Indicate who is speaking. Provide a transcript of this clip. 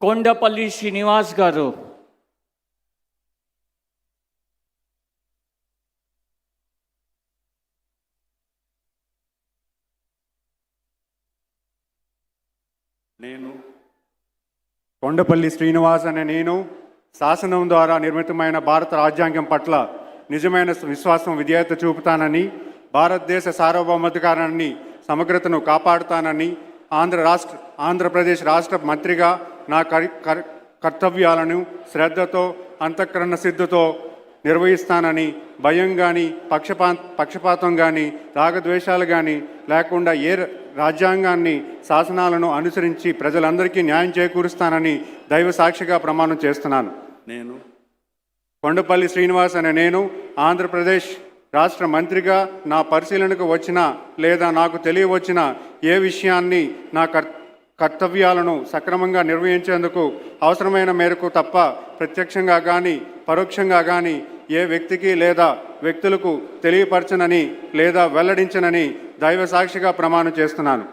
Speaker 1: కొండపల్లి శ్రీనివాస్ గారు.
Speaker 2: కొండపల్లి శ్రీనివాస్ అనే నేను శాసనం ద్వారా నిర్మితమైన భారత రాజ్యాంగం పట్ల నిజమైన విశ్వాసం విధేయత చూపుతానని, భారతదేశ సార్వభౌమాధికారాన్ని సమగ్రతను కాపాడుతానని, ఆంధ్రప్రదేశ్ రాష్ట్ర మంత్రిగా నా కర్తవ్యాలను శ్రద్ధతో అంతఃకరణ సిద్ధతో నిర్వహిస్తానని, భయం కానీ పక్షపాతం కానీ రాగద్వేషాలు కానీ లేకుండా రాజ్యాంగాన్ని శాసనాలను అనుసరించి ప్రజలందరికీ న్యాయం చేకూరుస్తానని దైవ సాక్షిగా ప్రమాణం చేస్తున్నాను.
Speaker 3: నేను
Speaker 2: కొండపల్లి శ్రీనివాస్ అనే నేను ఆంధ్రప్రదేశ్ రాష్ట్ర మంత్రిగా నా పరిశీలనకు వచ్చిన లేదా నాకు తెలియవచ్చిన ఏ విషయాన్ని నా కర్తవ్యాలను సక్రమంగా నిర్వహించేందుకు అవసరమైన మేరకు తప్ప ప్రత్యక్షంగా కానీ పరోక్షంగా కానీ ఏ వ్యక్తికి లేదా వ్యక్తులకు తెలియపరచనని లేదా వెల్లడించనని దైవ సాక్షిగా ప్రమాణం చేస్తున్నాను.